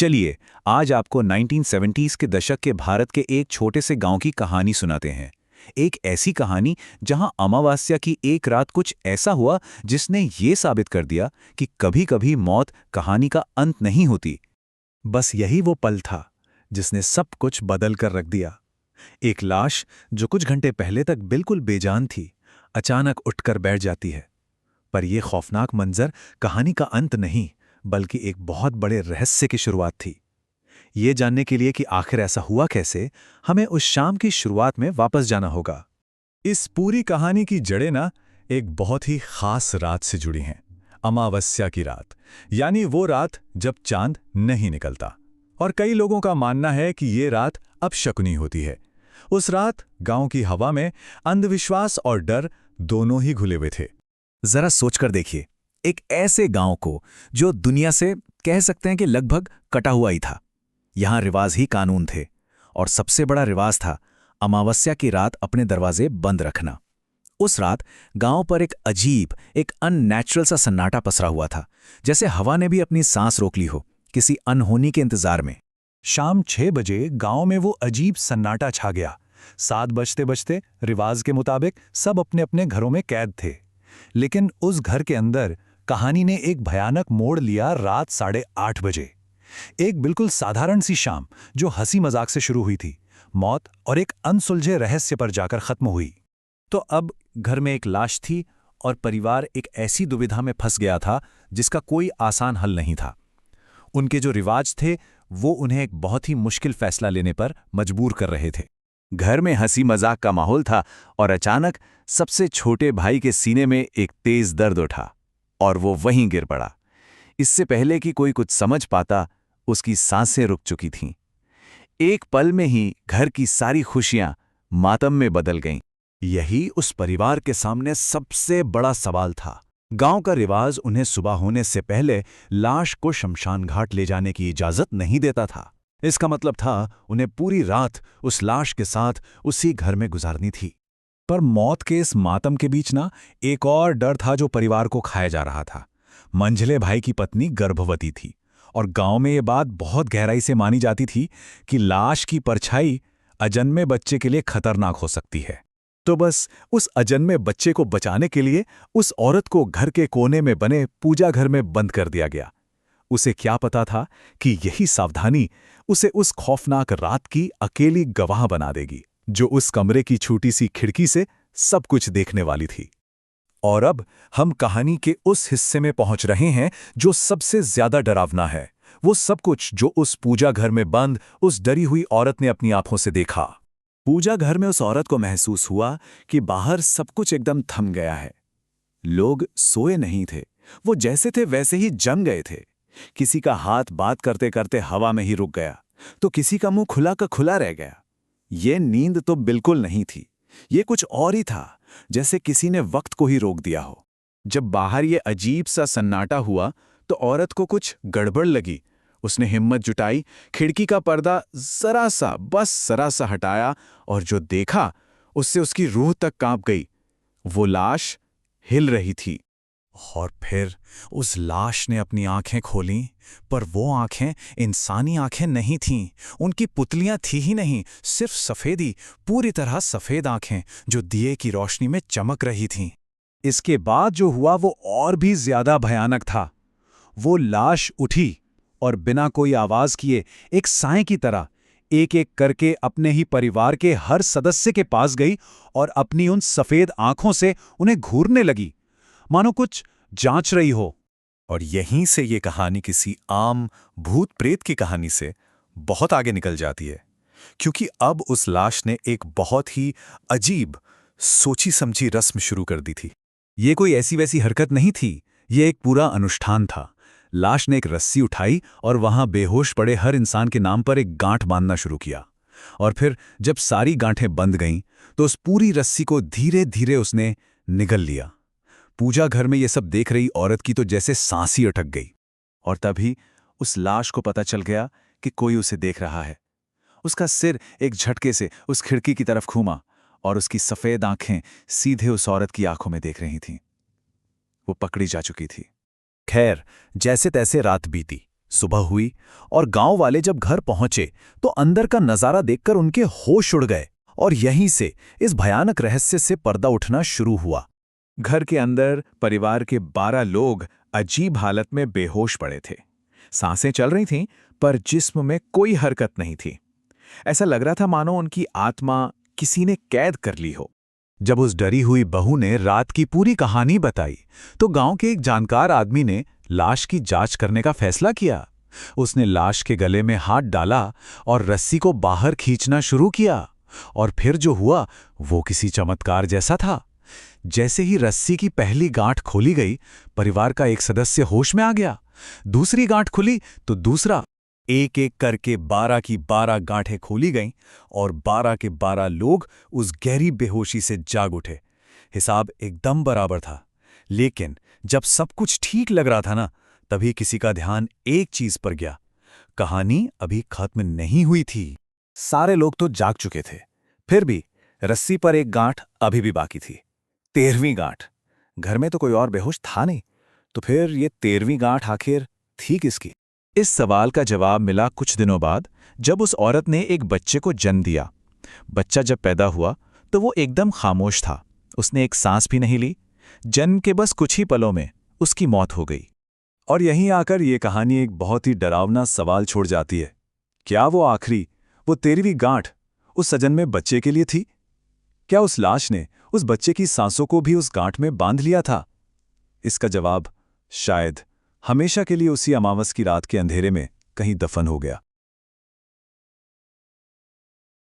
चलिए, आज आपको 1970s के दशक के भारत के एक छोटे से गांव की कहानी सुनाते हैं। एक ऐसी कहानी जहां अमावस्या की एक रात कुछ ऐसा हुआ जिसने ये साबित कर दिया कि कभी-कभी मौत कहानी का अंत नहीं होती। बस यही वो पल था जिसने सब कुछ बदल कर रख दिया। एक लाश जो कुछ घंटे पहले तक बिल्कुल बेजान थी, अचानक उठकर बैठ जाती है। पर यह खौफनाक मंजर कहानी का अंत नहीं, बल्कि एक बहुत बड़े रहस्य की शुरुआत थी। ये जानने के लिए कि आखिर ऐसा हुआ कैसे, हमें उस शाम की शुरुआत में वापस जाना होगा। इस पूरी कहानी की जड़ें ना एक बहुत ही खास रात से जुड़ी हैं। अमावस्या की रात, यानी वो रात जब चांद नहीं निकलता। और कई लोगों का मानना है कि ये रात अपशकुनी होती है। उस रात गांव की हवा में अंधविश्वास और डर दोनों ही घुले हुए थे। जरा सोचकर देखिए, एक ऐसे गांव को जो दुनिया से कह सकते हैं कि लगभग कटा हुआ ही था। यहां रिवाज ही कानून थे, और सबसे बड़ा रिवाज था अमावस्या की रात अपने दरवाजे बंद रखना। उस रात गांव पर एक अजीब, एक अननेचुरल सा सन्नाटा पसरा हुआ था, जैसे हवा ने भी अपनी सांस रोक ली हो, किसी अनहोनी के इंतजार में। शाम 6 बजे गांव में वो अजीब सन्नाटा छा गया। 7 बजते बजते रिवाज के मुताबिक सब अपने अपने घरों में कैद थे। लेकिन उस घर के अंदर कहानी ने एक भयानक मोड़ लिया। रात 8:30 बजे एक बिल्कुल साधारण सी शाम जो हंसी मजाक से शुरू हुई थी, मौत और एक अनसुलझे रहस्य पर जाकर खत्म हुई। तो अब घर में एक लाश थी और परिवार एक ऐसी दुविधा में फंस गया था जिसका कोई आसान हल नहीं था। उनके जो रिवाज थे वो उन्हें एक बहुत ही मुश्किल फैसला लेने पर मजबूर कर रहे थे। घर में हंसी मजाक का माहौल था और अचानक सबसे छोटे भाई के सीने में एक तेज दर्द उठा और वो वहीं गिर पड़ा। इससे पहले कि कोई कुछ समझ पाता, उसकी सांसें रुक चुकी थीं। एक पल में ही घर की सारी खुशियां मातम में बदल गईं। यही उस परिवार के सामने सबसे बड़ा सवाल था। गांव का रिवाज उन्हें सुबह होने से पहले लाश को शमशान घाट ले जाने की इजाजत नहीं देता था। इसका मतलब था उन्हें पूरी रात उस लाश के साथ उसी घर में गुजारनी थी। पर मौत के इस मातम के बीच ना एक और डर था जो परिवार को खाया जा रहा था। मंझले भाई की पत्नी गर्भवती थी, और गांव में ये बात बहुत गहराई से मानी जाती थी कि लाश की परछाई अजन्मे बच्चे के लिए खतरनाक हो सकती है। तो बस उस अजन्मे बच्चे को बचाने के लिए उस औरत को घर के कोने में बने पूजा घर में बंद कर दिया गया। उसे क्या पता था कि यही सावधानी उसे उस खौफनाक रात की अकेली गवाह बना देगी, जो उस कमरे की छोटी सी खिड़की से सब कुछ देखने वाली थी। और अब हम कहानी के उस हिस्से में पहुंच रहे हैं जो सबसे ज्यादा डरावना है। वो सब कुछ जो उस पूजा घर में बंद उस डरी हुई औरत ने अपनी आंखों से देखा। पूजा घर में उस औरत को महसूस हुआ कि बाहर सब कुछ एकदम थम गया है। लोग सोए नहीं थे, वो जैसे थे वैसे ही जम गए थे। किसी का हाथ बात करते करते हवा में ही रुक गया, तो किसी का मुंह खुला का खुला रह गया। ये नींद तो बिल्कुल नहीं थी, ये कुछ और ही था, जैसे किसी ने वक्त को ही रोक दिया हो। जब बाहर ये अजीब सा सन्नाटा हुआ तो औरत को कुछ गड़बड़ लगी। उसने हिम्मत जुटाई, खिड़की का पर्दा जरा सा हटाया, और जो देखा उससे उसकी रूह तक कांप गई। वो लाश हिल रही थी। और फिर उस लाश ने अपनी आंखें खोलीं, पर वो आंखें इंसानी आंखें नहीं थीं। उनकी पुतलियां थी ही नहीं, सिर्फ सफेदी, पूरी तरह सफेद आंखें जो दिए की रोशनी में चमक रही थीं। इसके बाद जो हुआ वो और भी ज्यादा भयानक था। वो लाश उठी और बिना कोई आवाज किए एक साए की तरह एक एक करके अपने ही परिवार के हर सदस्य के पास गई और अपनी उन सफेद आंखों से उन्हें घूरने लगी, मानो कुछ जांच रही हो। और यहीं से ये कहानी किसी आम भूत प्रेत की कहानी से बहुत आगे निकल जाती है, क्योंकि अब उस लाश ने एक बहुत ही अजीब, सोची समझी रस्म शुरू कर दी थी। ये कोई ऐसी वैसी हरकत नहीं थी, ये एक पूरा अनुष्ठान था। लाश ने एक रस्सी उठाई और वहां बेहोश पड़े हर इंसान के नाम पर एक गांठ बांधना शुरू किया। और फिर जब सारी गांठें बंध गईं, तो उस पूरी रस्सी को धीरे धीरे उसने निगल लिया। पूजा घर में ये सब देख रही औरत की तो जैसे सांस ही अटक गई। और तभी उस लाश को पता चल गया कि कोई उसे देख रहा है। उसका सिर एक झटके से उस खिड़की की तरफ घूमा और उसकी सफेद आंखें सीधे उस औरत की आंखों में देख रही थीं। वो पकड़ी जा चुकी थी। खैर, जैसे तैसे रात बीती। सुबह हुई और गांव वाले जब घर पहुंचे तो अंदर का नजारा देखकर उनके होश उड़ गए और यहीं से इस भयानक रहस्य से पर्दा उठना शुरू हुआ। घर के अंदर परिवार के 12 लोग अजीब हालत में बेहोश पड़े थे। सांसें चल रही थीं, पर जिस्म में कोई हरकत नहीं थी। ऐसा लग रहा था मानो उनकी आत्मा किसी ने कैद कर ली हो। जब उस डरी हुई बहू ने रात की पूरी कहानी बताई तो गांव के एक जानकार आदमी ने लाश की जांच करने का फैसला किया। उसने लाश के गले में हाथ डाला और रस्सी को बाहर खींचना शुरू किया, और फिर जो हुआ वो किसी चमत्कार जैसा था। जैसे ही रस्सी की पहली गांठ खोली गई, परिवार का एक सदस्य होश में आ गया। दूसरी गांठ खुली तो दूसरा। एक एक करके 12 की 12 गांठें खोली गईं और 12 के 12 लोग उस गहरी बेहोशी से जाग उठे। हिसाब एकदम बराबर था। लेकिन जब सब कुछ ठीक लग रहा था ना, तभी किसी का ध्यान एक चीज पर गया। कहानी अभी खत्म नहीं हुई थी। सारे लोग तो जाग चुके थे, फिर भी रस्सी पर एक गांठ अभी भी बाकी थी। 13वीं गांठ। घर में तो कोई और बेहोश था नहीं, तो फिर ये 13वीं गांठ आखिर थी किसकी? इस सवाल का जवाब मिला कुछ दिनों बाद, जब उस औरत ने एक बच्चे को जन्म दिया। बच्चा जब पैदा हुआ तो वो एकदम खामोश था। उसने एक सांस भी नहीं ली। जन्म के बस कुछ ही पलों में उसकी मौत हो गई। और यहीं आकर ये कहानी एक बहुत ही डरावना सवाल छोड़ जाती है। क्या वो आखिरी, वो 13वीं गांठ उस सजन में बच्चे के लिए थी? क्या उस लाश ने उस बच्चे की सांसों को भी उस गांठ में बांध लिया था? इसका जवाब शायद हमेशा के लिए उसी अमावस की रात के अंधेरे में कहीं दफन हो गया।